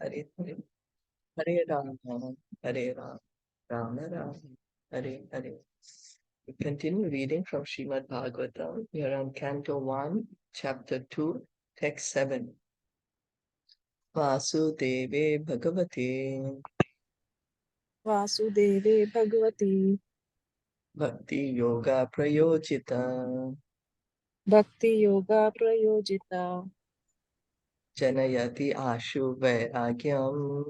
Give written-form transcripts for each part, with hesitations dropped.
Hare Hare, Hare Rama, Hare Rama, Rama Rama, Hare Hare. We continue reading from Srimad Bhagavatam. We are on Canto 1, Chapter 2, Text 7. Vasudeve Bhagavate Vasudeve Bhagavati Bhakti Yoga Prayojita Bhakti Yoga Prayojita Janayati Ashu Vairagyam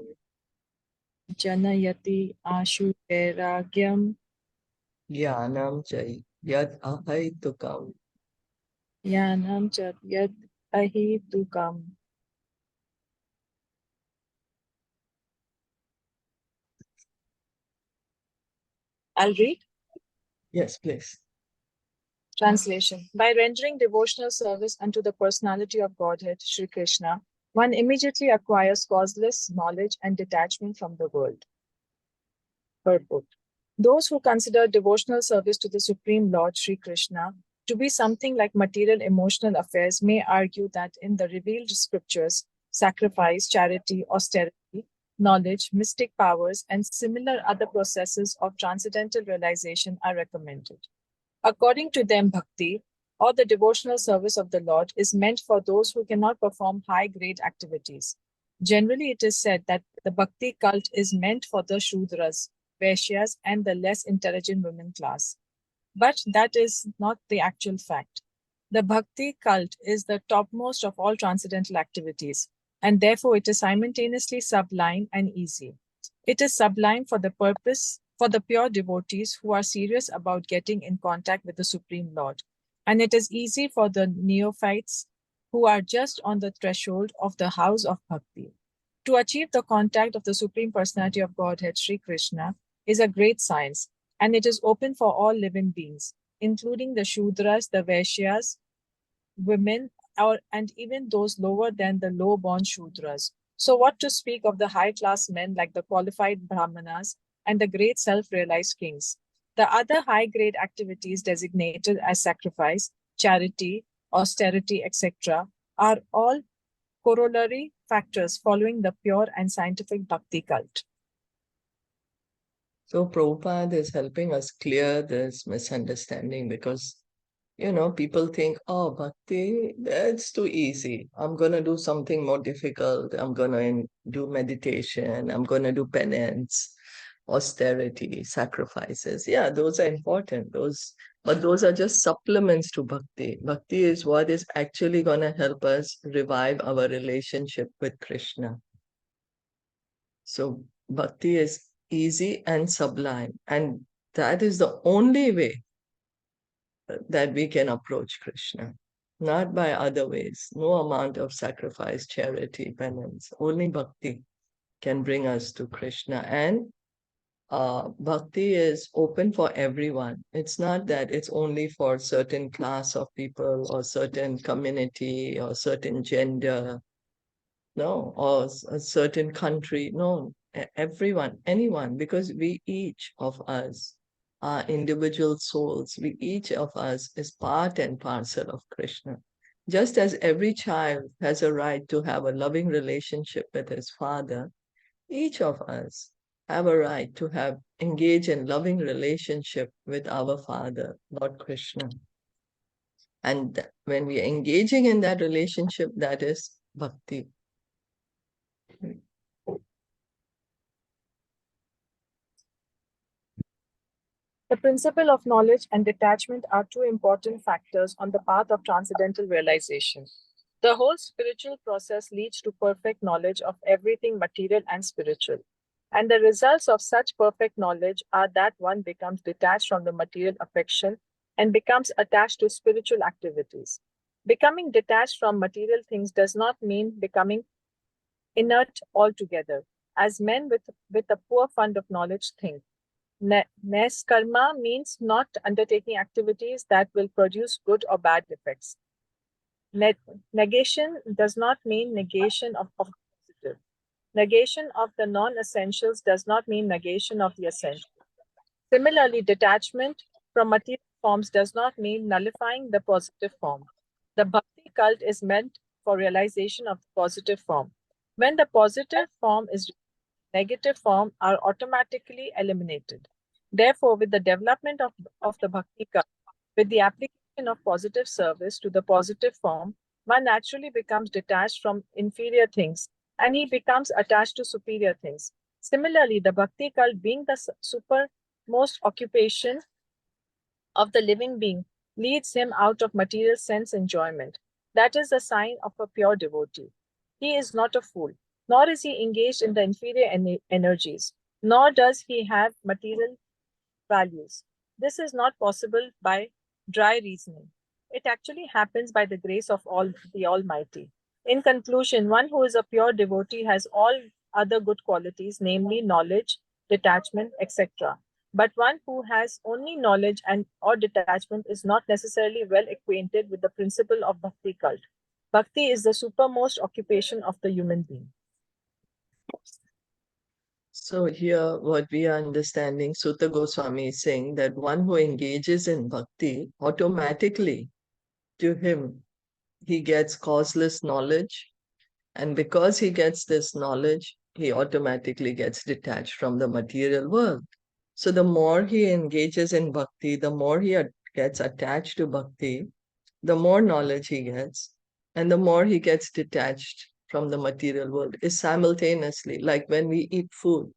Janayati Ashu Vairagyam Jnanam Chai Yad Ahaitukam. Yanam Chat Yad Ahitukam. I'll read. Yes, please. Translation. By rendering devotional service unto the personality of Godhead, Sri Krishna, one immediately acquires causeless knowledge and detachment from the world. Purport. Those who consider devotional service to the Supreme Lord Sri Krishna to be something like material emotional affairs may argue that in the revealed scriptures, sacrifice, charity, austerity, knowledge, mystic powers, and similar other processes of transcendental realization are recommended. According to them, bhakti, or the devotional service of the Lord, is meant for those who cannot perform high grade activities. Generally, it is said that the bhakti cult is meant for the Shudras, Vaishyas, and the less intelligent women class. But that is not the actual fact. The bhakti cult is the topmost of all transcendental activities, and therefore it is simultaneously sublime and easy. It is sublime for the purpose, for the pure devotees who are serious about getting in contact with the Supreme Lord, and it is easy for the neophytes who are just on the threshold of the house of bhakti. To achieve the contact of the Supreme Personality of Godhead, Sri Krishna, is a great science, and it is open for all living beings, including the Shudras, the Vaishyas, women, and even those lower than the low-born Shudras. So what to speak of the high-class men like the qualified Brahmanas and the great self-realized kings? The other high-grade activities designated as sacrifice, charity, austerity, etc., are all corollary factors following the pure and scientific bhakti cult. So Prabhupada is helping us clear this misunderstanding because, people think, oh, bhakti, that's too easy. I'm going to do something more difficult. I'm going to do meditation. I'm going to do penance, austerity, sacrifices. Yeah, those are important. But those are just supplements to bhakti. Bhakti is what is actually going to help us revive our relationship with Krishna. So bhakti is easy and sublime. And that is the only way that we can approach Krishna, not by other ways. No amount of sacrifice, charity, penance. Only bhakti can bring us to Krishna. And bhakti is open for everyone. It's not that it's only for certain class of people or certain community or certain gender, no, or a certain country. No, everyone, anyone, because we each of us are individual souls. We each of us is part and parcel of Krishna. Just as every child has a right to have a loving relationship with his father, each of us have a right to have engage in loving relationship with our father, Lord Krishna. And when we are engaging in that relationship, that is bhakti. The principle of knowledge and detachment are two important factors on the path of transcendental realization. The whole spiritual process leads to perfect knowledge of everything material and spiritual. And the results of such perfect knowledge are that one becomes detached from the material affection and becomes attached to spiritual activities. Becoming detached from material things does not mean becoming inert altogether, as men with a poor fund of knowledge think. Karma means not undertaking activities that will produce good or bad effects. Negation does not mean negation of positive. Negation of the non-essentials does not mean negation of the essential. Similarly, detachment from material forms does not mean nullifying the positive form. The bhakti cult is meant for realization of the positive form. When the positive form is negative form are automatically eliminated. Therefore, with the development of the bhakti karma, with the application of positive service to the positive form, one naturally becomes detached from inferior things and he becomes attached to superior things. Similarly, the bhakti cult being the supermost occupation of the living being leads him out of material sense enjoyment. That is the sign of a pure devotee. He is not a fool, nor is he engaged in the inferior energies, nor does he have material values. This is not possible by dry reasoning. It actually happens by the grace of all the Almighty. In conclusion, one who is a pure devotee has all other good qualities, namely knowledge, detachment, etc. But one who has only knowledge and or detachment is not necessarily well acquainted with the principle of bhakti cult. Bhakti is the supermost occupation of the human being. So here what we are understanding, Sutta Goswami is saying that one who engages in bhakti, automatically to him, he gets causeless knowledge. And because he gets this knowledge, he automatically gets detached from the material world. So the more he engages in bhakti, the more he gets attached to bhakti, the more knowledge he gets, and the more he gets detached from the material world is simultaneously, like when we eat food.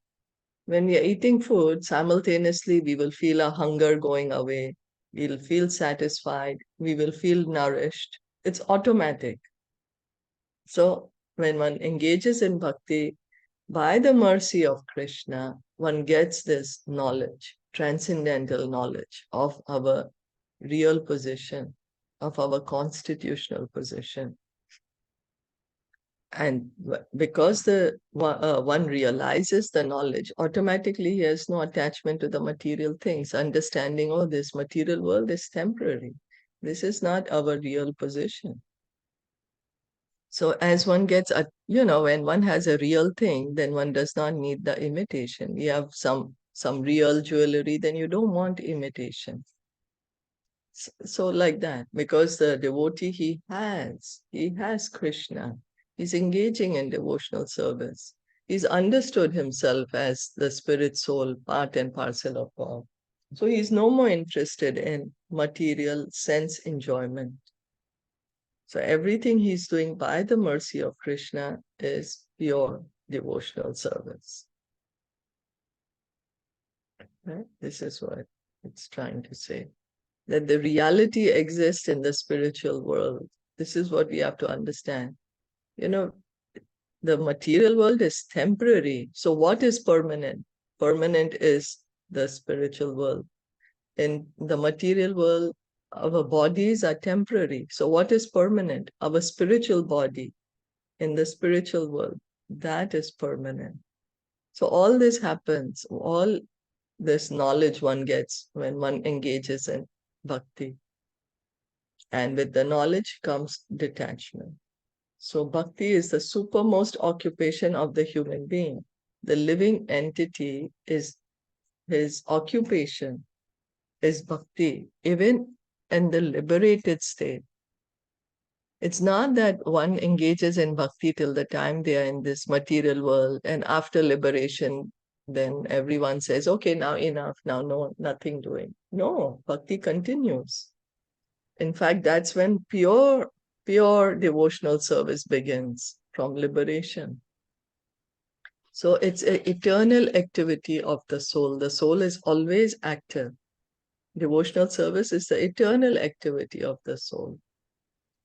When we are eating food, simultaneously we will feel our hunger going away. We'll feel satisfied. We will feel nourished. It's automatic. So when one engages in bhakti, by the mercy of Krishna, one gets this knowledge, transcendental knowledge of our real position, of our constitutional position. And because one realizes the knowledge, automatically he has no attachment to the material things, understanding, oh, this material world is temporary. This is not our real position. So as one gets, when one has a real thing, then one does not need the imitation. You have some real jewelry, then you don't want imitation. So like that, because the devotee he has Krishna. He's engaging in devotional service. He's understood himself as the spirit soul, part and parcel of God. So he's no more interested in material sense enjoyment. So everything he's doing by the mercy of Krishna is pure devotional service. Right? This is what it's trying to say. That the reality exists in the spiritual world. This is what we have to understand. The material world is temporary. So what is permanent? Permanent is the spiritual world. In the material world, our bodies are temporary. So what is permanent? Our spiritual body in the spiritual world, that is permanent. So all this happens, all this knowledge one gets when one engages in bhakti. And with the knowledge comes detachment. So bhakti is the supermost occupation of the human being. The living entity is his occupation, is bhakti, even in the liberated state. It's not that one engages in bhakti till the time they are in this material world, and after liberation, then everyone says, okay, now enough, now no, nothing doing. No, bhakti continues. In fact, that's when pure devotional service begins from liberation. So it's an eternal activity of the soul. The soul is always active. Devotional service is the eternal activity of the soul.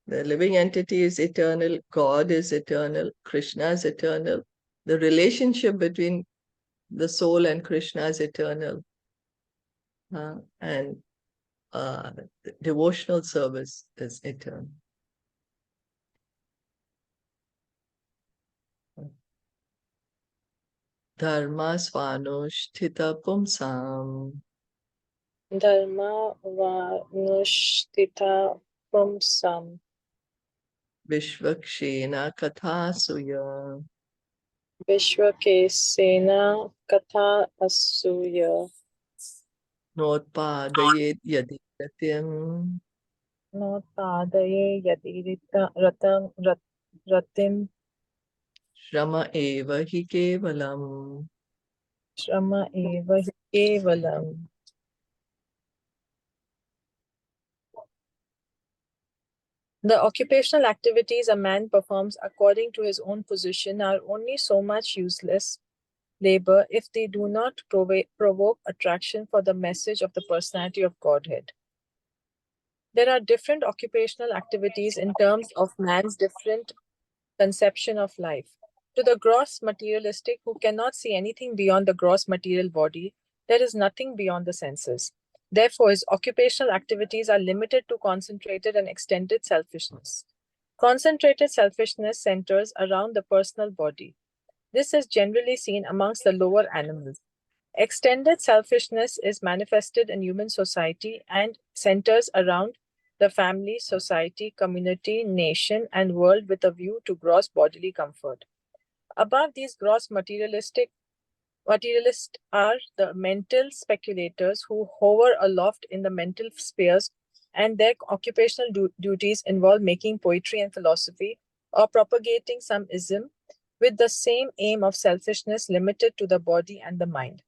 The living entity is eternal, God is eternal, Krishna is eternal. The relationship between the soul and Krishna is eternal. And devotional service is eternal. Dharma svanushtita pumsam Dharma vanushtita pumsam vishvakshena kathasuya Vishwakesena Katha Asuya notpadayet yadi yatim Notadaye Yadirita Ratim Shrama eva hi kevalam. Shrama eva hi kevalam. The occupational activities a man performs according to his own position are only so much useless labor if they do not provoke attraction for the message of the personality of Godhead. There are different occupational activities in terms of man's different conception of life. To the gross materialistic who cannot see anything beyond the gross material body, there is nothing beyond the senses. Therefore, his occupational activities are limited to concentrated and extended selfishness. Concentrated selfishness centers around the personal body. This is generally seen amongst the lower animals. Extended selfishness is manifested in human society and centers around the family, society, community, nation, and world with a view to gross bodily comfort. Above these gross materialists are the mental speculators who hover aloft in the mental spheres, and their occupational duties involve making poetry and philosophy or propagating some ism with the same aim of selfishness limited to the body and the mind.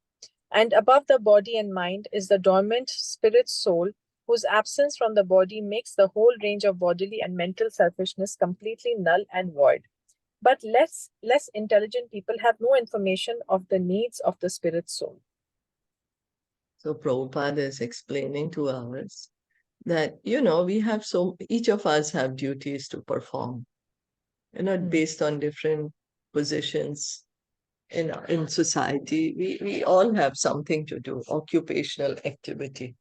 And above the body and mind is the dormant spirit soul, whose absence from the body makes the whole range of bodily and mental selfishness completely null and void. But less intelligent people have no information of the needs of the spirit soul. So Prabhupada is explaining to us that, we have each of us have duties to perform, based on different positions in society. We all have something to do, occupational activity.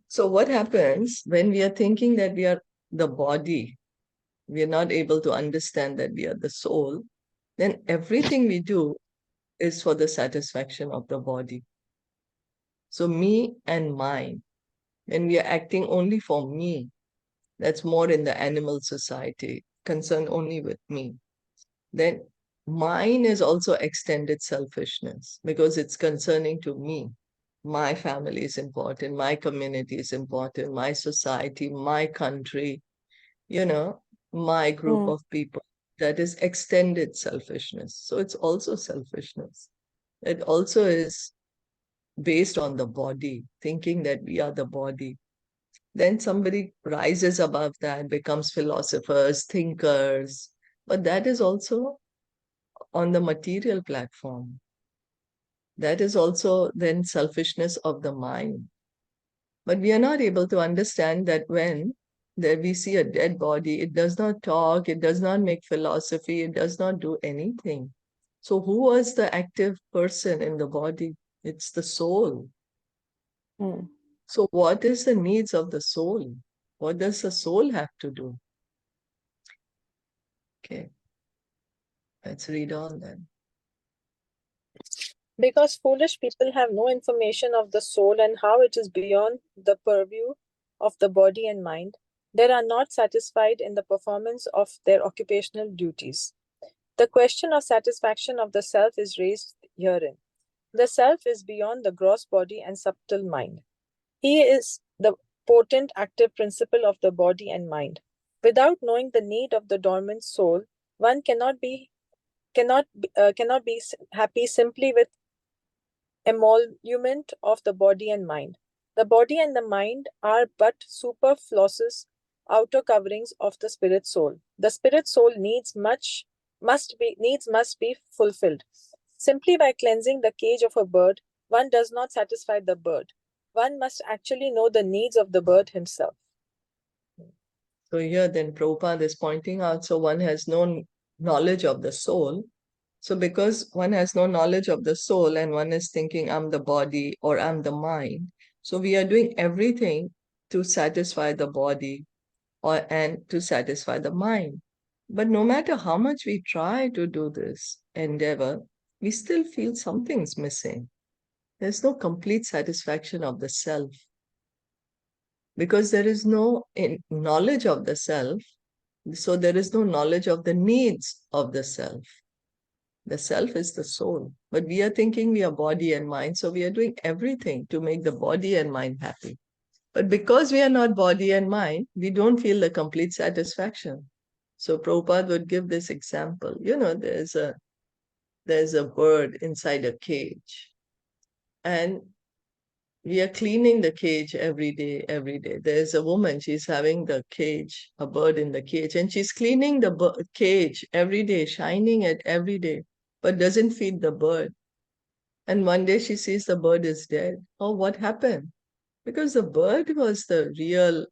So what happens when we are thinking that we are the body, we are not able to understand that we are the soul, then everything we do is for the satisfaction of the body. So me and mine, when we are acting only for me, that's more in the animal society, concerned only with me. Then mine is also extended selfishness because it's concerning to me. My family is important, my community is important, my society, my country, my group of people. That is extended selfishness. So it's also selfishness. It also is based on the body, thinking that we are the body. Then somebody rises above that, becomes philosophers, thinkers, but that is also on the material platform. That is also then selfishness of the mind. But we are not able to understand that when there we see a dead body, it does not talk, it does not make philosophy, it does not do anything. So who was the active person in the body? It's the soul. So what is the needs of the soul? What does the soul have to do? Okay, let's read on then. Because foolish people have no information of the soul and how it is beyond the purview of the body and mind, they are not satisfied in the performance of their occupational duties. The question of satisfaction of the self is raised herein. The self is beyond the gross body and subtle mind. He is the potent active principle of the body and mind. Without knowing the need of the dormant soul, one cannot be happy simply with emolument of the body and mind. The body and the mind are but superfluous outer coverings of the spirit soul. The spirit soul needs must be fulfilled. Simply by cleansing the cage of a bird, one does not satisfy the bird. One must actually know the needs of the bird himself. So here then Prabhupada is pointing out, so one has no knowledge of the soul. So because one has no knowledge of the soul and one is thinking I'm the body or I'm the mind, so we are doing everything to satisfy the body and to satisfy the mind. But no matter how much we try to do this endeavor, we still feel something's missing. There's no complete satisfaction of the self because there is no knowledge of the self. So there is no knowledge of the needs of the self. The self is the soul, but we are thinking we are body and mind, so we are doing everything to make the body and mind happy. But because we are not body and mind, we don't feel the complete satisfaction. So Prabhupada would give this example. There's a bird inside a cage, and we are cleaning the cage every day, every day. There's a woman, she's having a bird in the cage, and she's cleaning the cage every day, shining it every day, but doesn't feed the bird. And one day she sees the bird is dead. Oh, what happened? Because the bird was the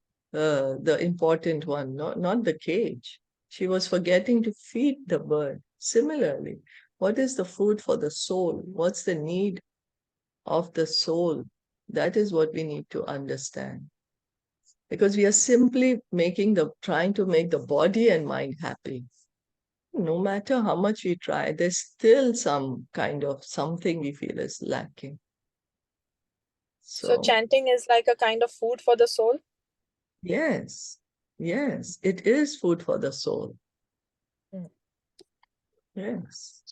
important one, not the cage. She was forgetting to feed the bird. Similarly, what is the food for the soul? What's the need of the soul? That is what we need to understand. Because we are simply trying to make the body and mind happy. No matter how much we try, there's still some kind of something we feel is lacking. So chanting is like a kind of food for the soul? Yes, yes, it is food for the soul. Yes.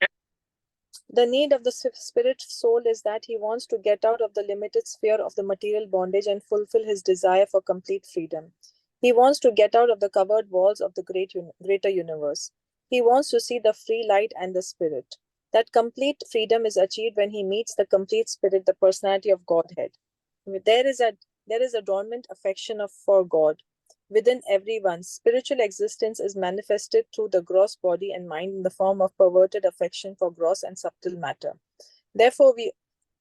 The need of the spirit soul is that he wants to get out of the limited sphere of the material bondage and fulfill his desire for complete freedom. He wants to get out of the covered walls of the greater universe. He wants to see the free light and the spirit. That complete freedom is achieved when he meets the complete spirit, the personality of Godhead. There is a dormant affection for God. Within everyone, spiritual existence is manifested through the gross body and mind in the form of perverted affection for gross and subtle matter. Therefore,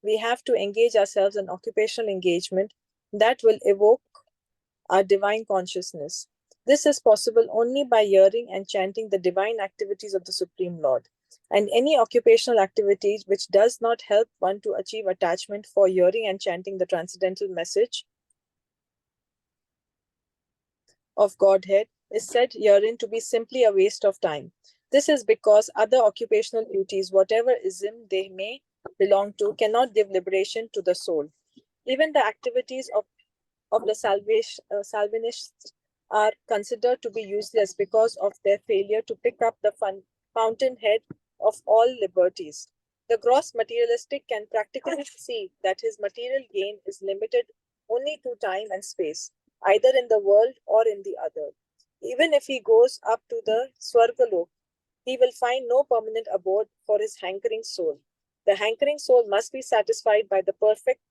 we have to engage ourselves in occupational engagement that will evoke our divine consciousness. This is possible only by hearing and chanting the divine activities of the Supreme Lord. And any occupational activity which does not help one to achieve attachment for hearing and chanting the transcendental message of Godhead is said herein to be simply a waste of time. This is because other occupational duties, whatever ism they may belong to, cannot give liberation to the soul. Even the activities of the Salvinists are considered to be useless because of their failure to pick up the fountainhead of all liberties. The gross materialistic can practically see that his material gain is limited only to time and space, either in the world or in the other. Even if he goes up to the Swargalok, he will find no permanent abode for his hankering soul. The hankering soul must be satisfied by the perfect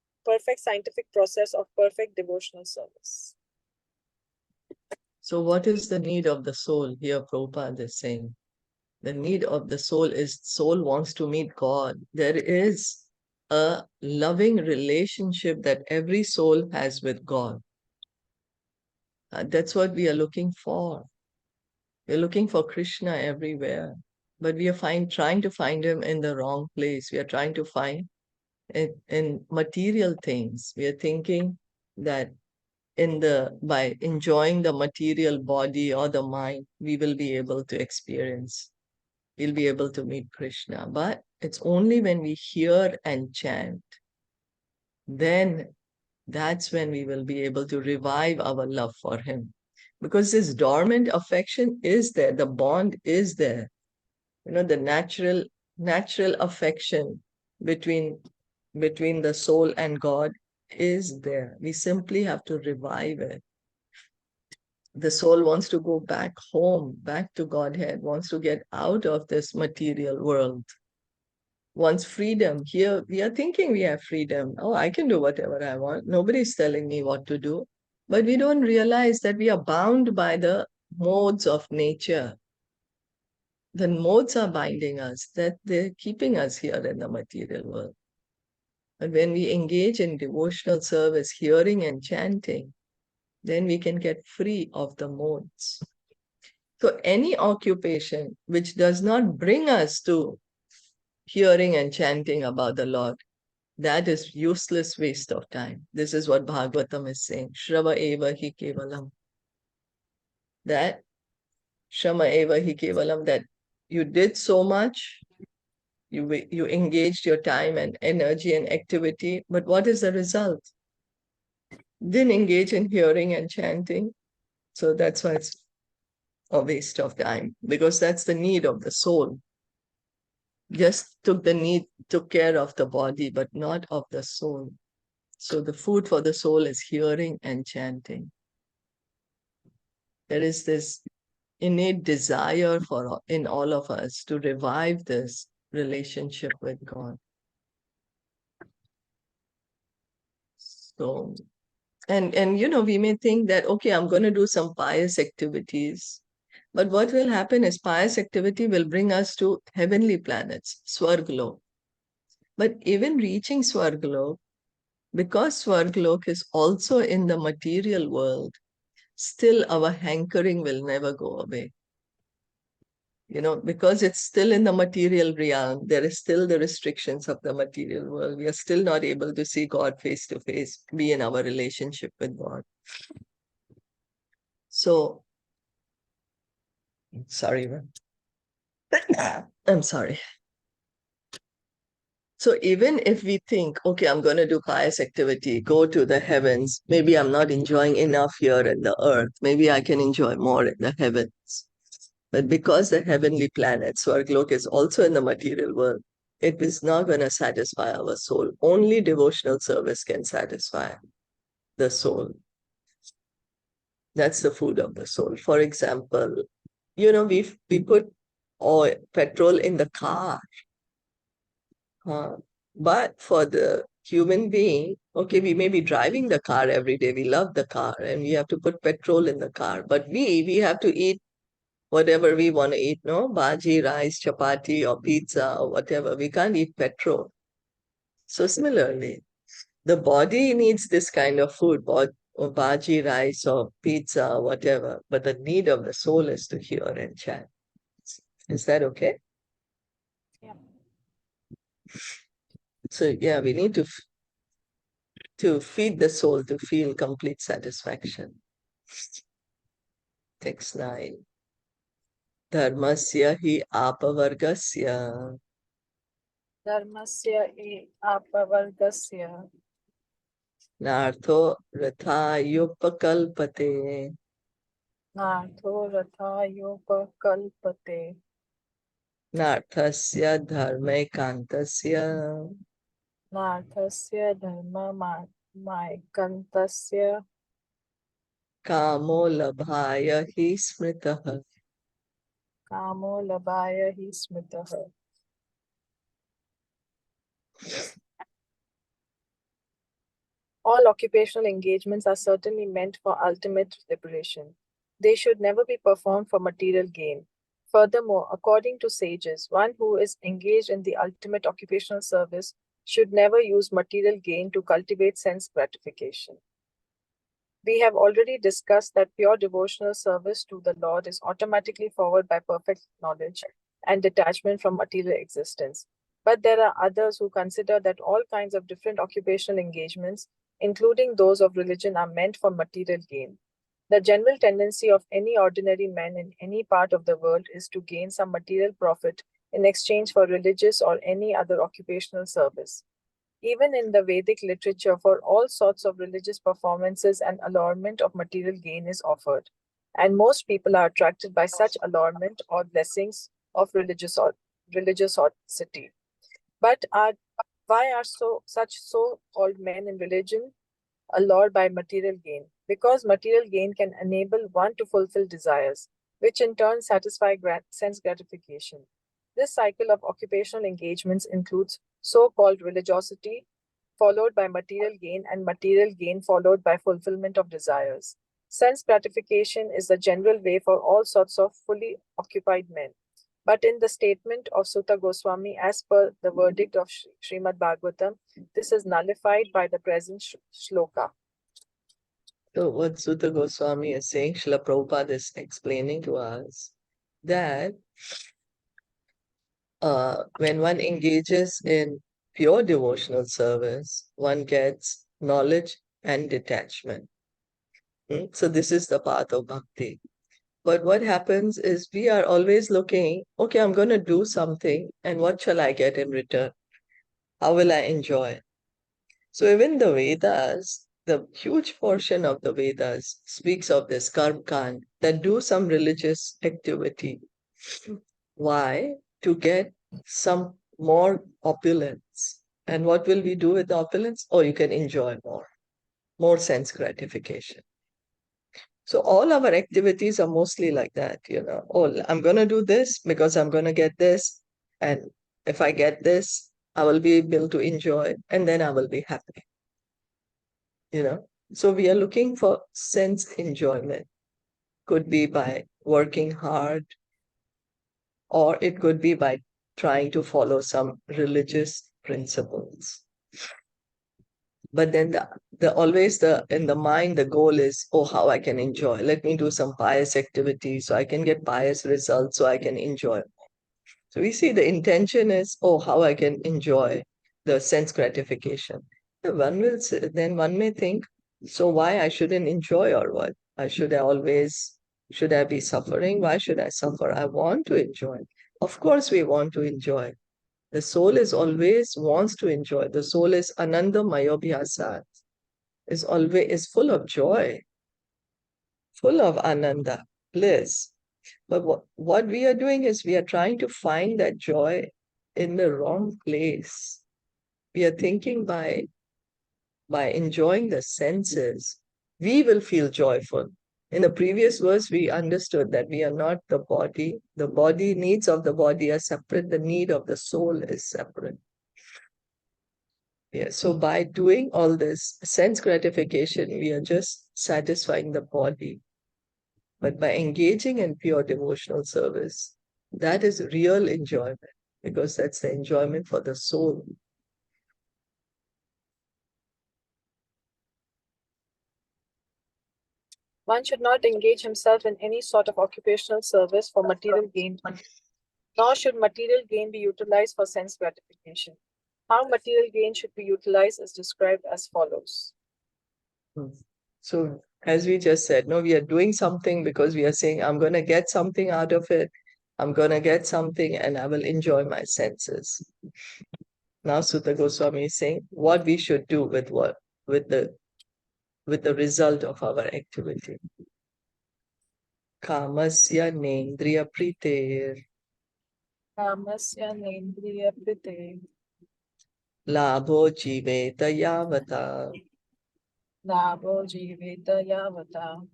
scientific process of perfect devotional service. So what is the need of the soul? Here Prabhupada is saying, the need of the soul wants to meet God. There is a loving relationship that every soul has with God. That's what we are looking for. We're looking for Krishna everywhere, but we are trying to find him in the wrong place. We are trying to find it in material things. We are thinking that by enjoying the material body or the mind, we will be able to we'll be able to meet Krishna. But it's only when we hear and chant, then that's when we will be able to revive our love for him. Because this dormant affection is there, the bond is there. The natural affection between the soul and God is there. We simply have to revive it. The soul wants to go back home, back to Godhead, wants to get out of this material world, wants freedom. Here we are thinking we have freedom. Oh, I can do whatever I want. Nobody's telling me what to do. But we don't realize that we are bound by the modes of nature. The modes are binding us, that they're keeping us here in the material world. But when we engage in devotional service, hearing and chanting, then we can get free of the modes. So any occupation which does not bring us to hearing and chanting about the Lord, that is useless waste of time. This is what Bhagavatam is saying. Shrava eva hi kevalam. That Shrama eva hi kevalam, that you did so much, you engaged your time and energy and activity, but what is the result? Didn't engage in hearing and chanting. So that's why it's a waste of time, because that's the need of the soul. Just took care of the body, but not of the soul. So the food for the soul is hearing and chanting. There is this innate desire in all of us to revive this relationship with God. So, and we may think that, okay, I'm going to do some pious activities. But what will happen is pious activity will bring us to heavenly planets, Swarglok. But even reaching Swarglok, because Swarglok is also in the material world, still our hankering will never go away. Because it's still in the material realm, there is still the restrictions of the material world. We are still not able to see God face to face, be in our relationship with God. So, sorry, I'm sorry. So even if we think, okay, I'm going to do pious activity, go to the heavens, maybe I'm not enjoying enough here in the earth, maybe I can enjoy more in the heavens. But because the heavenly planet, Swarglok, is also in the material world, it is not going to satisfy our soul. Only devotional service can satisfy the soul. That's the food of the soul. For example, we put oil, petrol in the car. But for the human being, okay, we may be driving the car every day. We love the car and we have to put petrol in the car. But we have to eat whatever we want to eat, no? Bhaji, rice, chapati, or pizza, or whatever. We can't eat petrol. So similarly, the body needs this kind of food, or bhaji, rice, or pizza, or whatever. But the need of the soul is to hear and chant. Is that okay? Yeah. So yeah, we need to feed the soul to feel complete satisfaction. Text 9. Dharmasya hi apavargasya Dharmasya e apavargasya nartho rathayupakalpate nartho rathayopakalpate narthasya dharmaikantasya narthasya dharmamaikantasya kamo labhaya hi smritah. kamo labhaya hi smitah. All occupational engagements are certainly meant for ultimate liberation. They should never be performed for material gain. Furthermore, according to sages, one who is engaged in the ultimate occupational service should never use material gain to cultivate sense gratification. We have already discussed that pure devotional service to the Lord is automatically followed by perfect knowledge and detachment from material existence. But there are others who consider that all kinds of different occupational engagements, including those of religion, are meant for material gain. The general tendency of any ordinary man in any part of the world is to gain some material profit in exchange for religious or any other occupational service. Even in the Vedic literature, for all sorts of religious performances, an allurement of material gain is offered, and most people are attracted by such allurement or blessings of religiosity. But why are such so-called men in religion allured by material gain? Because material gain can enable one to fulfill desires, which in turn satisfy sense gratification. This cycle of occupational engagements includes so-called religiosity, followed by material gain, and material gain followed by fulfillment of desires. Sense gratification is the general way for all sorts of fully occupied men. But in the statement of Sutta Goswami, as per the verdict of Srimad Bhagavatam, this is nullified by the present shloka. So what Sutta Goswami is saying, Srila Prabhupada is explaining to us that when one engages in pure devotional service, one gets knowledge and detachment. So this is the path of bhakti. But what happens is we are always looking, okay, I'm going to do something, and what shall I get in return? How will I enjoy? So even the Vedas, the huge portion of the Vedas speaks of this karma kand, that do some religious activity. Why? To get some more opulence. And what will we do with the opulence? Oh, you can enjoy more sense gratification. So all our activities are mostly like that, Oh, I'm going to do this because I'm going to get this. And if I get this, I will be able to enjoy, and then I will be happy, So we are looking for sense enjoyment. Could be by working hard, or it could be by trying to follow some religious principles. But then the always the in the mind, the goal is, oh, how I can enjoy. Let me do some pious activity so I can get pious results so I can enjoy. So we see the intention is, oh, how I can enjoy the sense gratification. Then one may think, so why I shouldn't enjoy, or what? Should I be suffering? Why should I suffer? I want to enjoy. Of course we want to enjoy. The soul is always wants to enjoy. The soul is ananda mayobhyasat, is full of joy, full of ananda, bliss. But what we are doing is we are trying to find that joy in the wrong place. We are thinking by enjoying the senses, we will feel joyful. In the previous verse, we understood that we are not the body. The body needs of the body are separate. The need of the soul is separate. Yeah, so by doing all this sense gratification, we are just satisfying the body. But by engaging in pure devotional service, that is real enjoyment, because that's the enjoyment for the soul. One should not engage himself in any sort of occupational service for material gain, nor should material gain be utilized for sense gratification. How material gain should be utilized is described as follows. So, as we just said, no, we are doing something because we are saying, I'm going to get something out of it. I'm going to get something and I will enjoy my senses. Now, Sutta Goswami is saying what we should do with with the result of our activity. Kamasya nendriya pritir Kamasya nendriya prite labho jiveta yavata labho jiveta yavata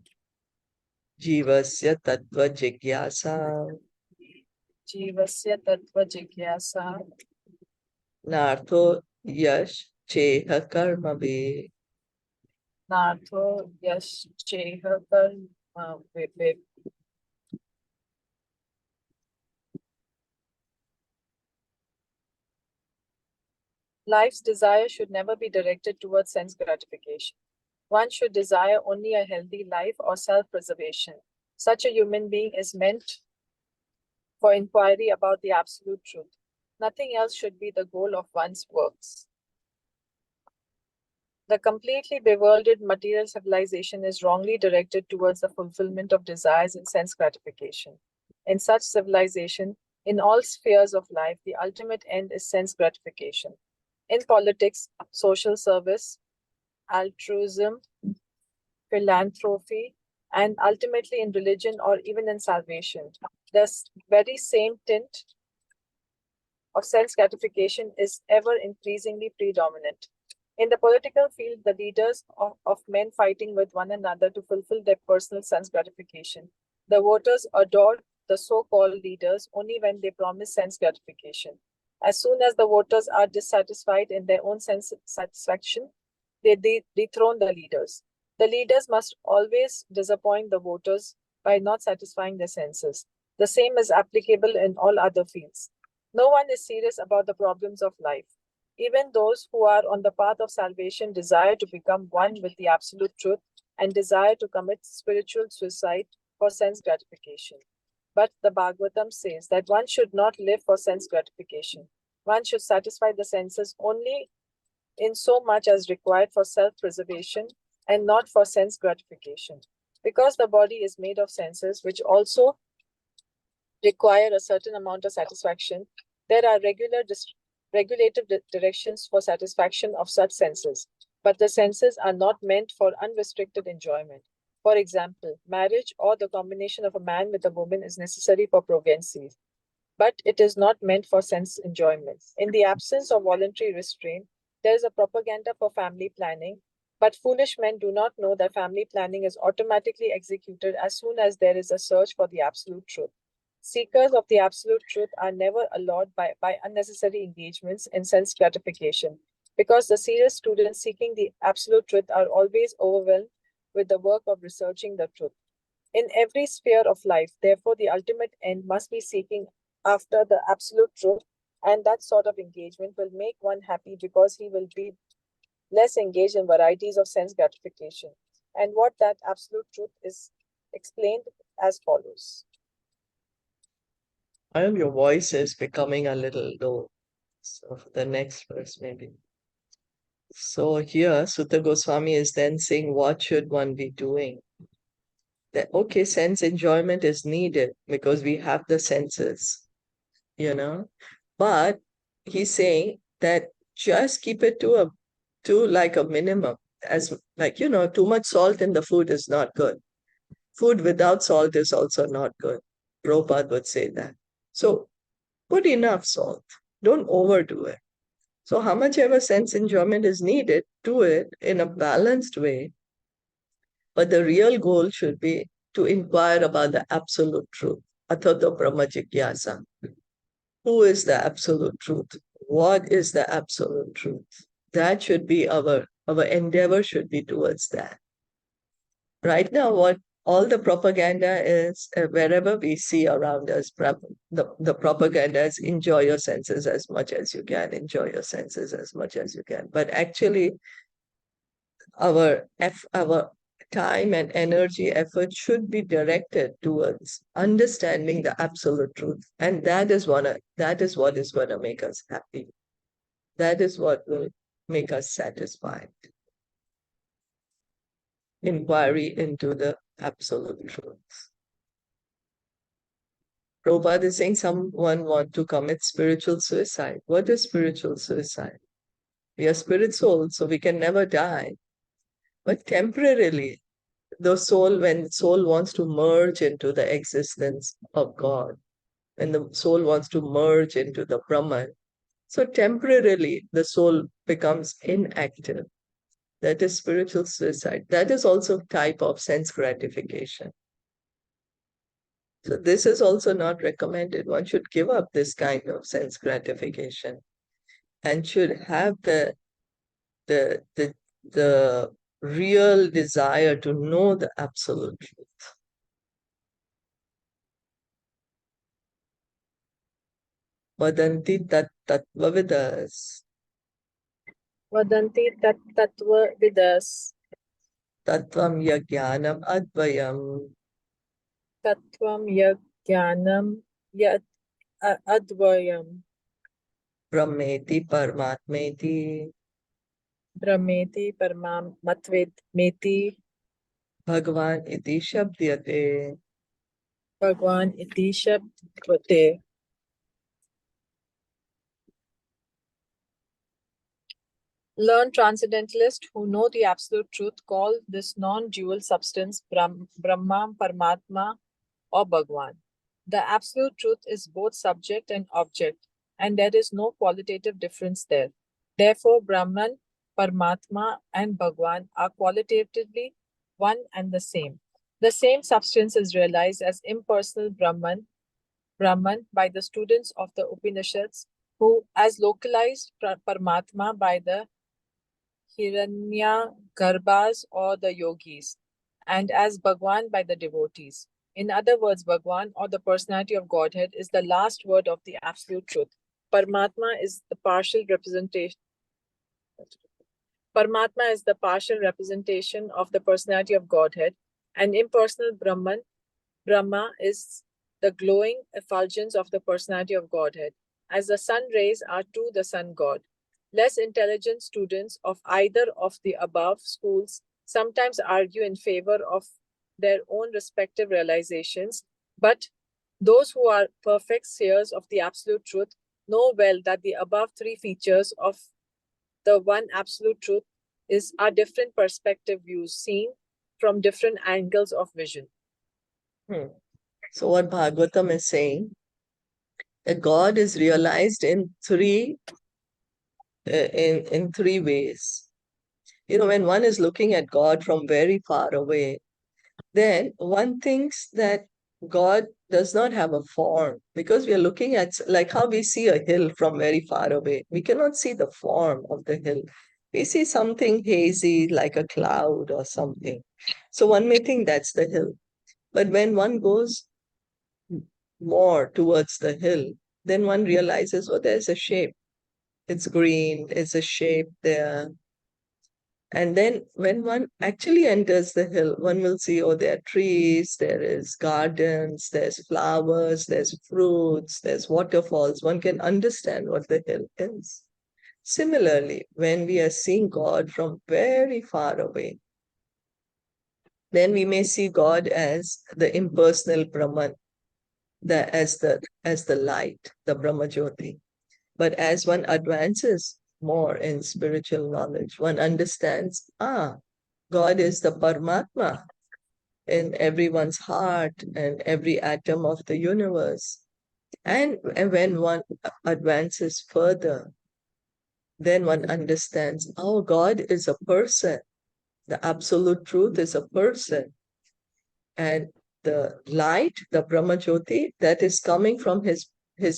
jivasya tattva jigyasa jivasya tattva jigyasa nartho yash cheha karmabe. nartho yash cheha karma vipip. Life's desire should never be directed towards sense gratification. One should desire only a healthy life or self-preservation. Such a human being is meant for inquiry about the absolute truth. Nothing else should be the goal of one's works. The completely bewildered material civilization is wrongly directed towards the fulfillment of desires and sense gratification. In such civilization, in all spheres of life, the ultimate end is sense gratification. In politics, social service, altruism, philanthropy, and ultimately in religion or even in salvation, the very same tint of sense gratification is ever increasingly predominant. In the political field, the leaders of men fighting with one another to fulfill their personal sense gratification. The voters adore the so-called leaders only when they promise sense gratification. As soon as the voters are dissatisfied in their own sense satisfaction, they dethrone the leaders. The leaders must always disappoint the voters by not satisfying their senses. The same is applicable in all other fields. No one is serious about the problems of life. Even those who are on the path of salvation desire to become one with the absolute truth and desire to commit spiritual suicide for sense gratification. But the Bhagavatam says that one should not live for sense gratification. One should satisfy the senses only in so much as required for self-preservation and not for sense gratification. Because the body is made of senses which also require a certain amount of satisfaction, there are regulative directions for satisfaction of such senses, but the senses are not meant for unrestricted enjoyment. For example, marriage or the combination of a man with a woman is necessary for progeny, but it is not meant for sense enjoyment. In the absence of voluntary restraint, there is a propaganda for family planning But foolish men do not know that family planning is automatically executed as soon as there is a search for the absolute truth. Seekers of the absolute truth are never allured by unnecessary engagements in sense gratification, because the serious students seeking the absolute truth are always overwhelmed with the work of researching the truth. In every sphere of life, therefore, the ultimate end must be seeking after the absolute truth, and that sort of engagement will make one happy because he will be less engaged in varieties of sense gratification. And what that absolute truth is explained as follows. Your voice is becoming a little low. So for the next verse, maybe. So here, Sutta Goswami is then saying, what should one be doing? That, okay, sense enjoyment is needed because we have the senses, but he's saying that just keep it to like a minimum, as like, too much salt in the food is not good. Food without salt is also not good. Prabhupada would say that. So put enough salt. Don't overdo it. So how much ever sense enjoyment is needed, do it in a balanced way. But the real goal should be to inquire about the absolute truth. Athato Brahma Jigyasa. Who is the absolute truth? What is the absolute truth? That should be our endeavor should be towards that. Right now, what all the propaganda is, wherever we see around us, the propaganda is enjoy your senses as much as you can, enjoy your senses as much as you can. But actually, our time and energy effort should be directed towards understanding the absolute truth. And that is what is going to make us happy. That is what will make us satisfied. Inquiry into the absolute truth. Prabhupada is saying someone want to commit spiritual suicide. What is spiritual suicide? We are spirit souls, so we can never die. But temporarily, when soul wants to merge into the existence of God, when the soul wants to merge into the Brahman, so temporarily the soul becomes inactive. That is spiritual suicide. That is also a type of sense gratification. So this is also not recommended. One should give up this kind of sense gratification and should have the the the real desire to know the absolute truth. Vadanti tat tattvavidas Vadanti tat tattva vidas tattvam yajnanam advayam tattvam yajnanam yad advayam brahmeti paramatmeti brahmeti paramamatvedmeti bhagavan iti shabdyate. bhagwan iti shabdvate. Learned transcendentalists who know the absolute truth call this non-dual substance Brahma, Paramatma, or Bhagwan. The absolute truth is both subject and object, and there is no qualitative difference there. Therefore, Brahman, Paramatma, and Bhagwan are qualitatively one and the same. The same substance is realized as impersonal Brahman by the students of the Upanishads, who as localized Paramatma by the Hiranya Garbhas or the yogis, and as Bhagwan by the devotees. In other words, Bhagwan or the personality of Godhead is the last word of the absolute truth. Paramatma is the partial representation. Paramatma is the partial representation of the personality of Godhead, and impersonal Brahma is the glowing effulgence of the personality of Godhead, as the sun rays are to the sun god. Less intelligent students of either of the above schools sometimes argue in favor of their own respective realizations, but those who are perfect seers of the absolute truth know well that the above three features of the one absolute truth are different perspective views seen from different angles of vision. So what Bhagavatam is saying, that God is realized in three ways. When one is looking at God from very far away, then one thinks that God does not have a form, because we are looking at, like how we see a hill from very far away. We cannot see the form of the hill. We see something hazy like a cloud or something. So one may think that's the hill. But when one goes more towards the hill, then one realizes, oh, there's a shape. It's green, it's a shape there. And then when one actually enters the hill, one will see, oh, there are trees, there is gardens, there's flowers, there's fruits, there's waterfalls. One can understand what the hill is. Similarly, when we are seeing God from very far away, then we may see God as the impersonal Brahman, as the light, the Brahma Jyoti. But as one advances more in spiritual knowledge, one understands, God is the Paramatma in everyone's heart and every atom of the universe. And when one advances further, then one understands, God is a person. The absolute truth is a person. And the light, the Brahma Jyoti, that is coming from his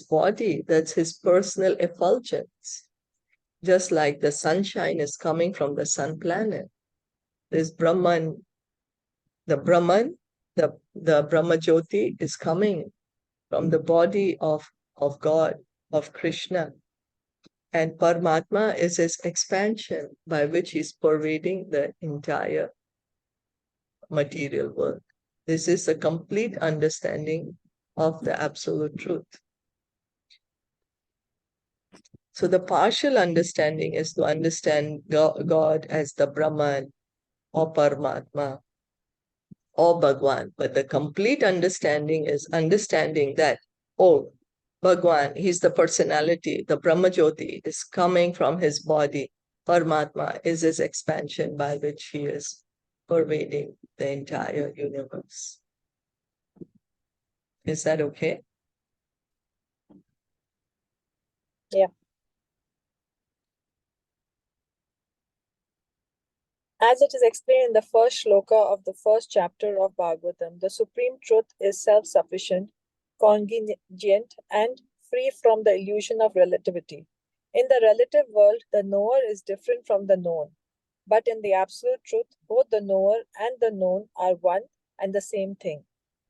body, that's his personal effulgence. Just like the sunshine is coming from the sun planet. This Brahman, the Brahman, the Brahma Jyoti is coming from the body of God, of Krishna. And Paramatma is his expansion by which he's pervading the entire material world. This is a complete understanding of the absolute truth. So the partial understanding is to understand God as the Brahman or Paramatma or Bhagwan. But the complete understanding is understanding that, Bhagwan, he's the personality, the Brahma Jyoti is coming from his body. Paramatma is his expansion by which he is pervading the entire universe. Is that okay? Yeah. As it is explained in the first shloka of the first chapter of Bhagavatam, the supreme truth is self-sufficient, congruent, and free from the illusion of relativity. In the relative world, the knower is different from the known. But in the absolute truth, both the knower and the known are one and the same thing.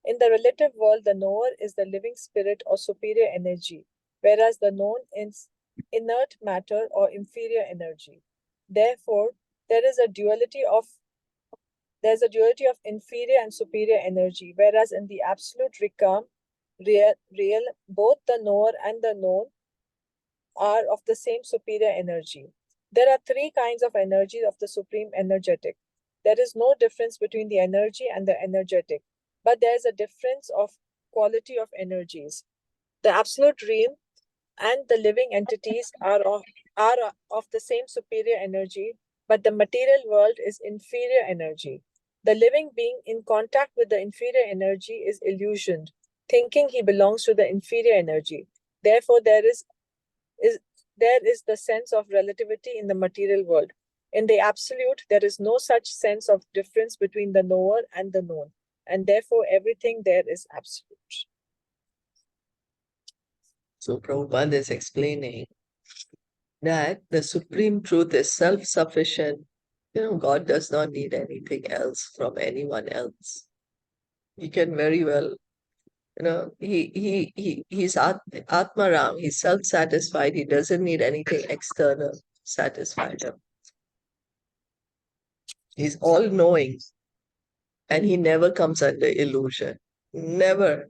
In the relative world, the knower is the living spirit or superior energy, whereas the known is inert matter or inferior energy. Therefore, there is a duality of inferior and superior energy, whereas in the absolute real, both the knower and the known are of the same superior energy. There are three kinds of energy of the supreme energetic. There is no difference between the energy and the energetic, but there is a difference of quality of energies. The absolute realm and the living entities are of the same superior energy, but the material world is inferior energy. The living being in contact with the inferior energy is illusioned, thinking he belongs to the inferior energy. Therefore, there is the sense of relativity in the material world. In the absolute, there is no such sense of difference between the knower and the known, and therefore everything there is absolute. So Prabhupada is explaining that the supreme truth is self-sufficient. God does not need anything else from anyone else. He can very well, he's Atmaram, he's self-satisfied. He doesn't need anything external to satisfy him. He's all-knowing, and he never comes under illusion. Never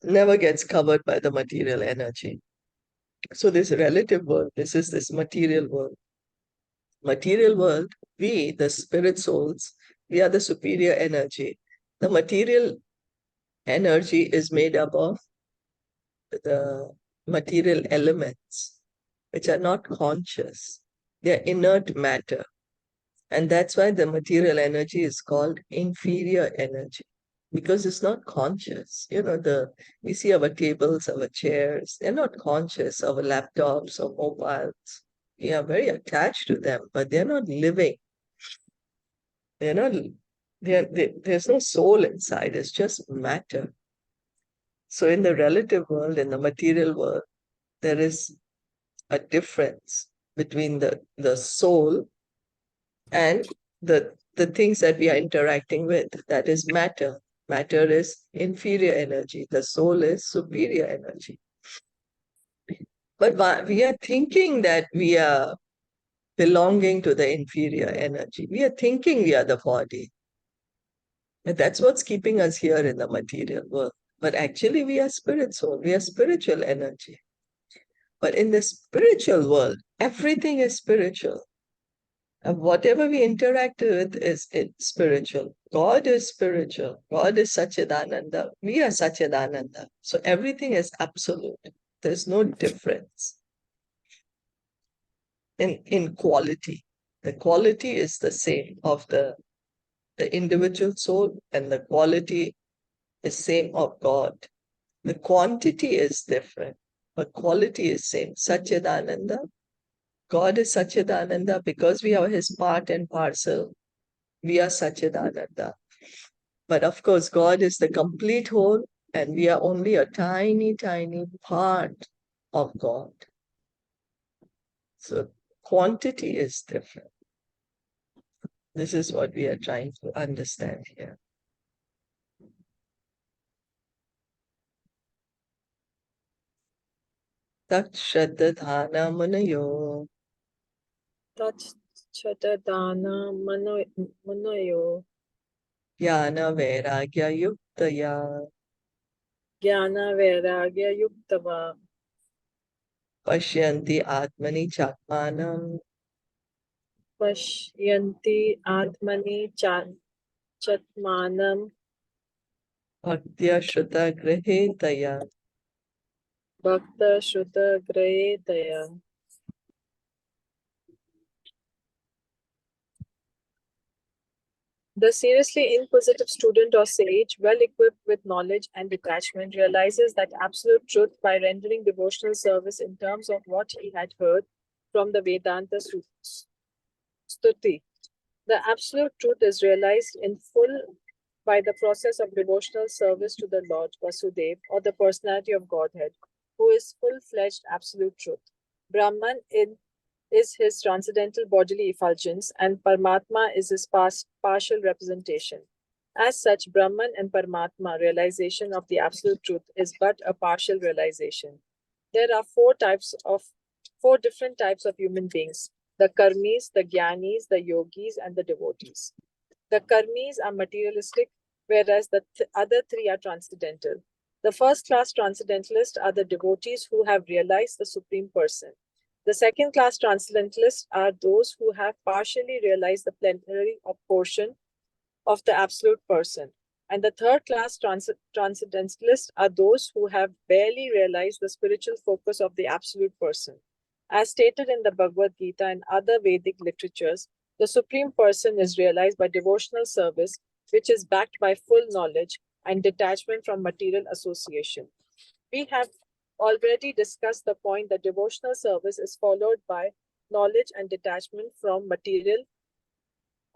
gets covered by the material energy. So this relative world, this material world. Material world, we, the spirit souls, we are the superior energy. The material energy is made up of the material elements, which are not conscious. They're inert matter. And that's why the material energy is called inferior energy, because it's not conscious. We see our tables, our chairs, they're not conscious, our laptops or mobiles. We are very attached to them, but they're not living. They're not, there's no soul inside, it's just matter. So in the relative world, in the material world, there is a difference between the soul and the things that we are interacting with. That is matter. Matter is inferior energy. The soul is superior energy. But we are thinking that we are belonging to the inferior energy. We are thinking we are the body. And that's what's keeping us here in the material world. But actually, we are spirit soul. We are spiritual energy. But in the spiritual world, everything is spiritual. And whatever we interact with is spiritual. God is spiritual. God is Satchidananda. We are Satchidananda. So everything is absolute. There's no difference in quality. The quality is the same of the individual soul, and the quality is same of God. The quantity is different, but quality is same. Satchidananda. God is Satchidananda because we are his part and parcel. We are Satchidananda. But of course, God is the complete whole, and we are only a tiny, tiny part of God. So quantity is different. This is what we are trying to understand here. Tat Shraddhana Munayo Tachchatadana Manayo Jnana Vairagya Yuktaya Jnana Vairagya Yuktava Pashyanti Atmani Chatmanam Pashyanti Atmani Chatmanam Bhaktya Shruta Grihitaya. Bhakta Shruta Grahedaya. The seriously inquisitive student or sage, well equipped with knowledge and detachment, realizes that absolute truth by rendering devotional service in terms of what he had heard from the Vedanta Stuti. The absolute truth is realized in full by the process of devotional service to the Lord Vasudeva, or the personality of Godhead, who is full-fledged absolute truth. Brahman is his transcendental bodily effulgence, and Paramatma is his partial representation. As such, Brahman and Paramatma realization of the absolute truth is but a partial realization. There are four different types of human beings: the karmis, the jnanis, the yogis, and the devotees. The karmis are materialistic, whereas the other three are transcendental. The first class transcendentalists are the devotees who have realized the Supreme Person. The second class transcendentalists are those who have partially realized the plenary portion of the Absolute Person. And the third class transcendentalists are those who have barely realized the spiritual focus of the Absolute Person. As stated in the Bhagavad Gita and other Vedic literatures, the Supreme Person is realized by devotional service, which is backed by full knowledge and detachment from material association. We have already discussed the point that devotional service is followed by knowledge and detachment from material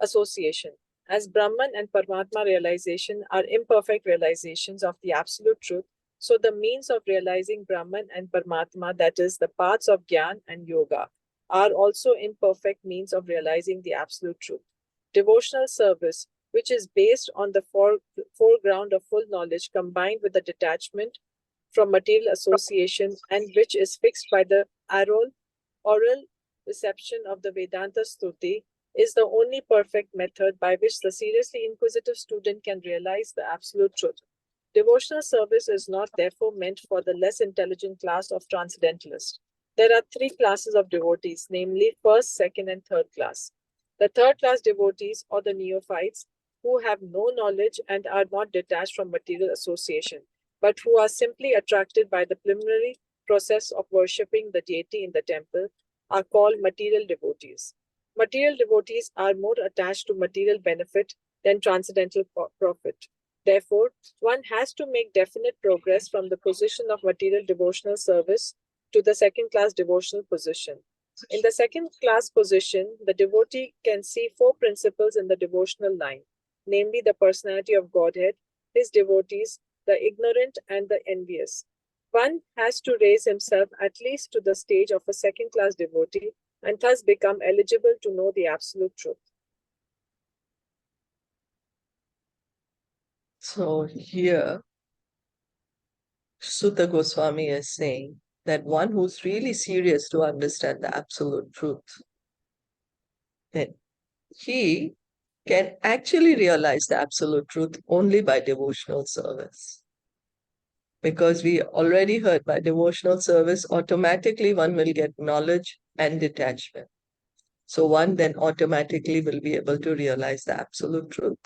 association. As Brahman and Paramatma realization are imperfect realizations of the absolute truth, so the means of realizing Brahman and Paramatma, that is, the paths of Gyan and Yoga, are also imperfect means of realizing the absolute truth. Devotional service, which is based on the foreground of full knowledge combined with the detachment from material association, and which is fixed by the oral reception of the Vedanta Stuti, is the only perfect method by which the seriously inquisitive student can realize the absolute truth. Devotional service is not therefore meant for the less intelligent class of transcendentalists. There are three classes of devotees, namely first, second, and third class. The third class devotees, or the neophytes, who have no knowledge and are not detached from material association, but who are simply attracted by the preliminary process of worshipping the deity in the temple, are called material devotees. Material devotees are more attached to material benefit than transcendental profit. Therefore, one has to make definite progress from the position of material devotional service to the second class devotional position. In the second class position, the devotee can see four principles in the devotional line, namely the personality of Godhead, his devotees, the ignorant, and the envious. One has to raise himself at least to the stage of a second class devotee and thus become eligible to know the absolute truth. So here, Sutta Goswami is saying that one who's really serious to understand the absolute truth, then he can actually realize the absolute truth only by devotional service. Because we already heard by devotional service, automatically one will get knowledge and detachment. So one then automatically will be able to realize the absolute truth.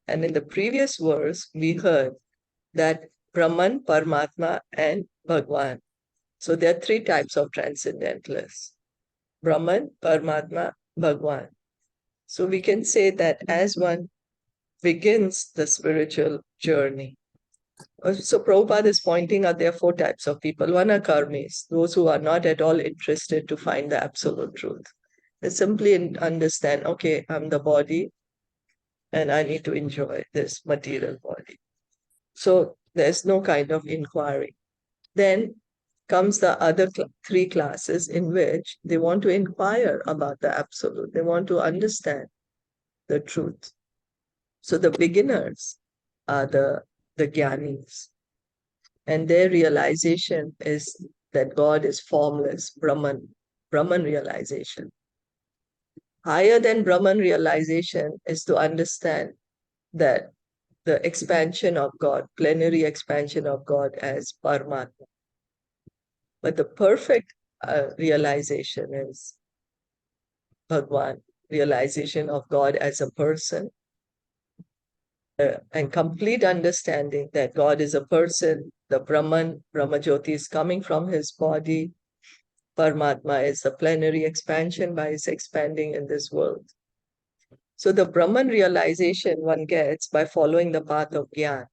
And in the previous verse, we heard that Brahman, Paramatma, and Bhagwan. So there are three types of transcendentalists: Brahman, Paramatma, Bhagwan. So we can say that as one begins the spiritual journey. So Prabhupada is pointing out there are four types of people. One are karmis, those who are not at all interested to find the absolute truth. They simply understand, okay, I'm the body and I need to enjoy this material body. So there's no kind of inquiry. Then comes the other three classes in which they want to inquire about the absolute. They want to understand the truth. So the beginners are the jnanis, and their realization is that God is formless, Brahman realization. Higher than Brahman realization is to understand that the expansion of God, plenary expansion of God as Paramatma. But the perfect realization is Bhagwan, realization of God as a person, and complete understanding that God is a person. The Brahmajyoti is coming from his body. Paramatma is the plenary expansion by his expanding in this world. So the Brahman realization one gets by following the path of Gyan.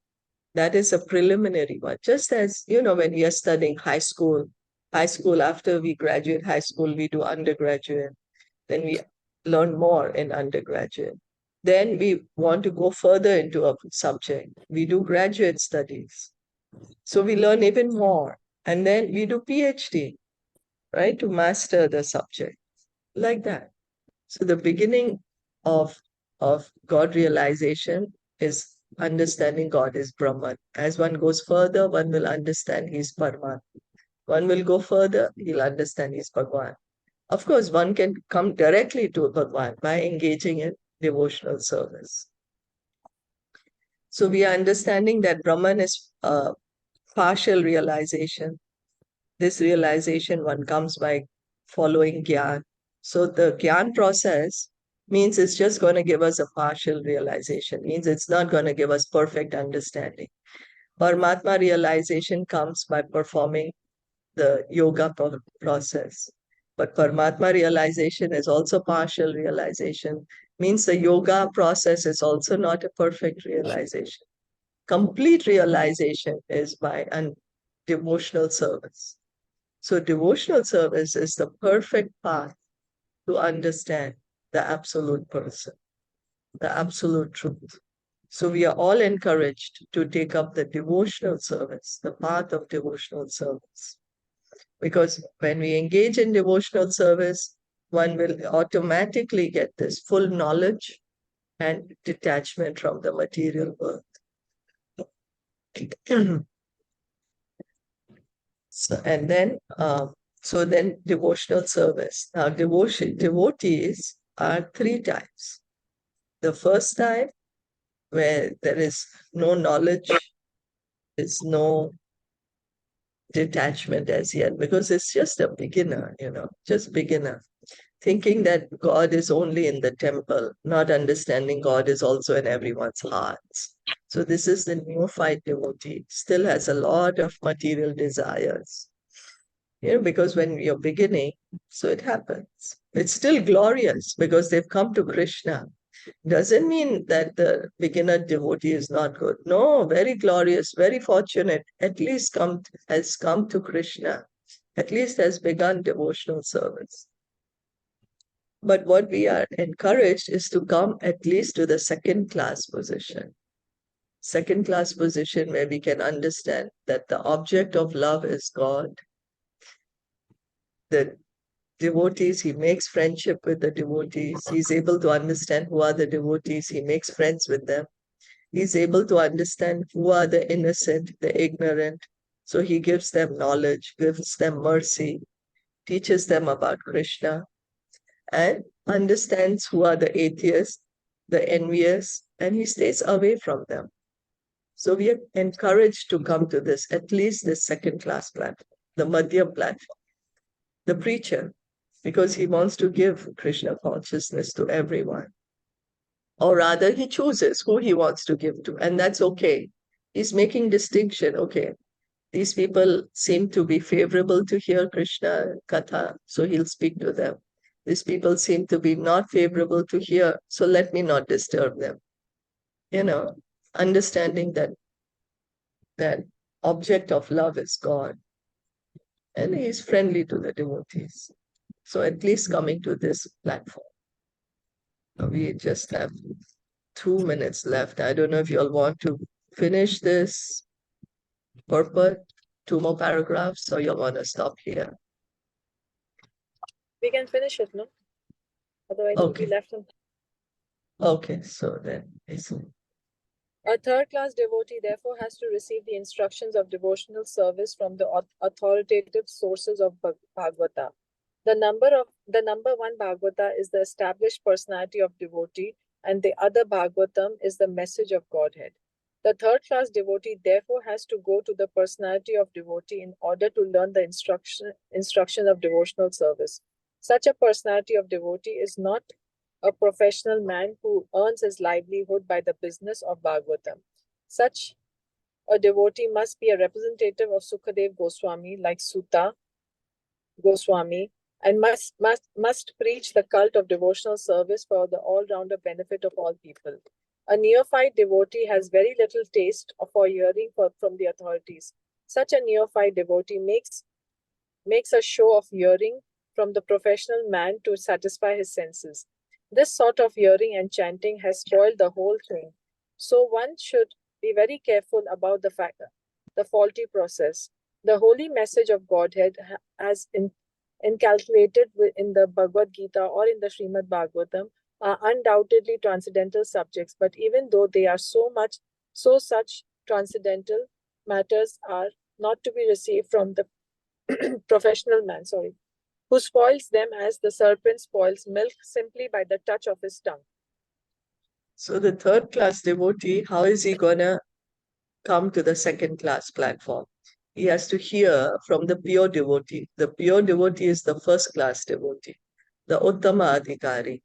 That is a preliminary one. Just as, when we are studying high school, after we graduate high school, we do undergraduate. Then we learn more in undergraduate. Then we want to go further into a subject. We do graduate studies. So we learn even more. And then we do PhD, right, to master the subject, like that. So the beginning of God realization is understanding God is Brahman. As one goes further, one will understand he's Paramatma. One will go further, he'll understand he's Bhagwan. Of course, one can come directly to Bhagwan by engaging in devotional service. So we are understanding that Brahman is a partial realization. This realization one comes by following Gyan. So the Gyan process means it's just going to give us a partial realization, means it's not going to give us perfect understanding. Paramatma realization comes by performing the yoga process. But Paramatma realization is also partial realization, means the yoga process is also not a perfect realization. Complete realization is by devotional service. So devotional service is the perfect path to understand the absolute person, the absolute truth. So we are all encouraged to take up the devotional service, the path of devotional service. Because when we engage in devotional service, one will automatically get this full knowledge and detachment from the material world. So then devotional service. Now devotees are three types. The first type, where there is no knowledge, there's no detachment as yet, because it's just a beginner, just beginner. Thinking that God is only in the temple, not understanding God is also in everyone's hearts. So this is the neophyte devotee, still has a lot of material desires. Because when you're beginning, so it happens. It's still glorious because they've come to Krishna. Doesn't mean that the beginner devotee is not good. No, very glorious, very fortunate, at least has come to Krishna. at least has begun devotional service. But what we are encouraged is to come at least to the second class position. Second class position where we can understand that the object of love is God. The devotees, he makes friendship with the devotees. He's able to understand who are the devotees. He makes friends with them. He's able to understand who are the innocent, the ignorant. So he gives them knowledge, gives them mercy, teaches them about Krishna, and understands who are the atheists, the envious, and he stays away from them. So we are encouraged to come to this, at least this second class platform, the Madhyam platform, the preacher, because he wants to give Krishna consciousness to everyone. Or rather, he chooses who he wants to give to, and that's okay. He's making distinction. Okay, these people seem to be favorable to hear Krishna Katha, so he'll speak to them. These people seem to be not favorable to hear, so let me not disturb them. Understanding that object of love is God, and he's friendly to the devotees. So at least coming to this platform. We just have 2 minutes left. I don't know if you all want to finish this purport, 2 more paragraphs, or you'll want to stop here. We can finish it, no? Otherwise, we'll be left on. Okay, so then a third-class devotee therefore has to receive the instructions of devotional service from the authoritative sources of Bhagavata. The number one Bhagavata is the established personality of devotee, and the other Bhagavatam is the message of Godhead. The third-class devotee therefore has to go to the personality of devotee in order to learn the instruction of devotional service. Such a personality of devotee is not a professional man who earns his livelihood by the business of Bhagavatam. Such a devotee must be a representative of Sukadev Goswami, like Sutta Goswami, and must preach the cult of devotional service for the all-rounder benefit of all people. A neophyte devotee has very little taste for hearing from the authorities. Such a neophyte devotee makes a show of hearing from the professional man to satisfy his senses. This sort of hearing and chanting has spoiled the whole thing. So one should be very careful about the faulty process. The holy message of Godhead, as incalculated in the Bhagavad Gita or in the Srimad Bhagavatam, are undoubtedly transcendental subjects. But even though they are such transcendental matters are not to be received from the professional man, who spoils them as the serpent spoils milk simply by the touch of his tongue. So the third class devotee, how is he going to come to the second class platform? He has to hear from the pure devotee. The pure devotee is the first class devotee, the Uttama Adhikari.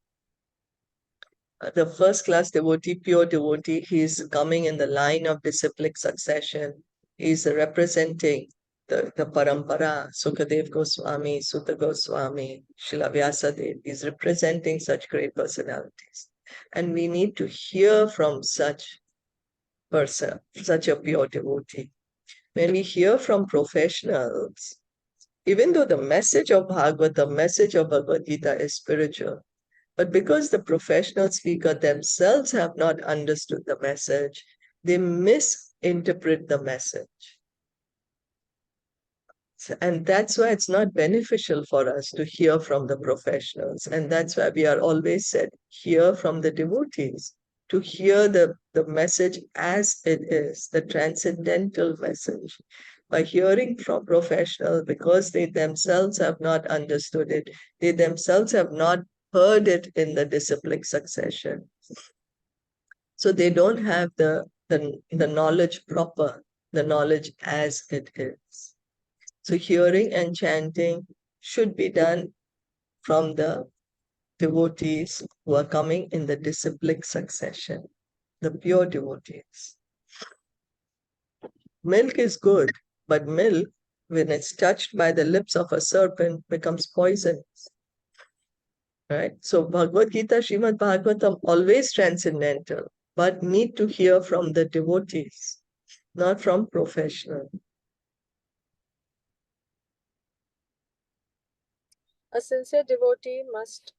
The first class devotee, pure devotee, he is coming in the line of disciplic succession. He is representing the parampara, Sukadev Goswami, Sutta Goswami, Srila Vyasadeva. He is representing such great personalities. And we need to hear from such person, such a pure devotee. When we hear from professionals, even though the message of Bhagavad, the message of Bhagavad Gita is spiritual, but because the professional speaker themselves have not understood the message, they misinterpret the message. And that's why it's not beneficial for us to hear from the professionals. And that's why we are always said, hear from the devotees, to hear the message as it is, the transcendental message. By hearing from professionals, because they themselves have not understood it, they themselves have not heard it in the disciplic succession. So they don't have the knowledge proper, the knowledge as it is. So hearing and chanting should be done from the devotees who are coming in the disciplic succession, the pure devotees. Milk is good, but milk, when it's touched by the lips of a serpent, becomes poisonous. Right? So Bhagavad Gita, Srimad Bhagavatam, always transcendental, but need to hear from the devotees, not from professionals. A sincere devotee must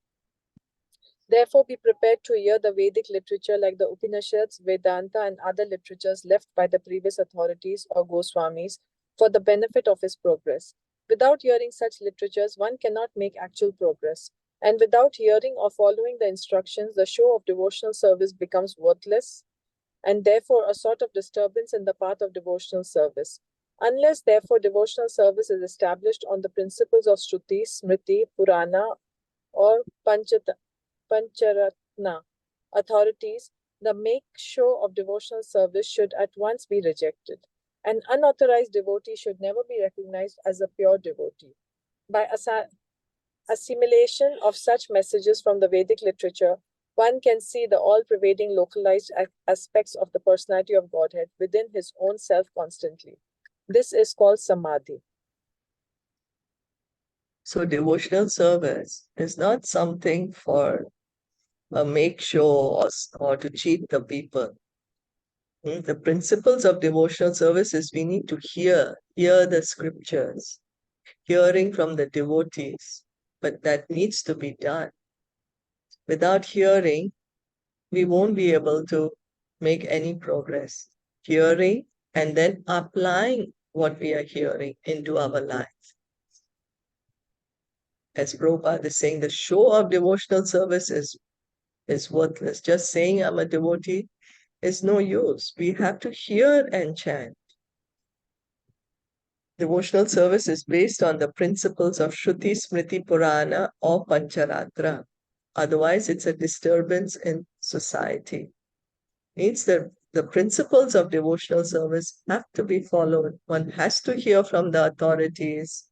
therefore be prepared to hear the Vedic literature like the Upanishads, Vedanta, and other literatures left by the previous authorities or Goswamis for the benefit of his progress. Without hearing such literatures, one cannot make actual progress. And without hearing or following the instructions, the show of devotional service becomes worthless and therefore a sort of disturbance in the path of devotional service. Unless, therefore, devotional service is established on the principles of Shruti, Smriti, Purana, or Pancharatna authorities, the make show of devotional service should at once be rejected. An unauthorized devotee should never be recognized as a pure devotee. By assimilation of such messages from the Vedic literature, one can see the all pervading localized aspects of the personality of Godhead within his own self constantly. This is called samadhi. So devotional service is not something for a make show or to cheat the people. The principles of devotional service is we need to hear the scriptures, hearing from the devotees, but that needs to be done. Without hearing, we won't be able to make any progress. Hearing and then applying what we are hearing into our life. As Prabhupada is saying, the show of devotional service is worthless. Just saying I'm a devotee is no use. We have to hear and chant. Devotional service is based on the principles of Shruti, Smriti, Purana, or Pancharatra. Otherwise, it's a disturbance in society. Means the principles of devotional service have to be followed. One has to hear from the authorities,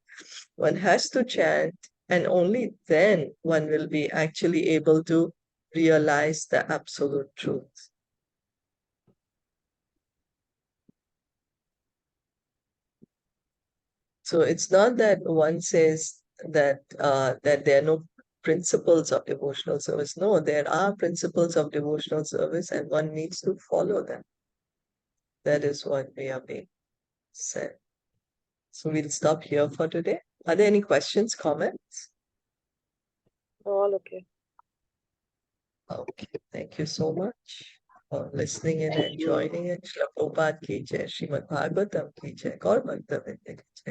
one has to chant, and only then one will be actually able to realize the absolute truth. So it's not that one says that there are no principles of devotional service. No, there are principles of devotional service, and one needs to follow them. That is what we are being said. So we'll stop here for today. Are there any questions, comments? All okay. Okay, thank you so much for listening in and joining in. Shri Prabhupada ki jai, Srimad Bhagavatam ki jai, Gaur Bhakta Vrinda ki jai.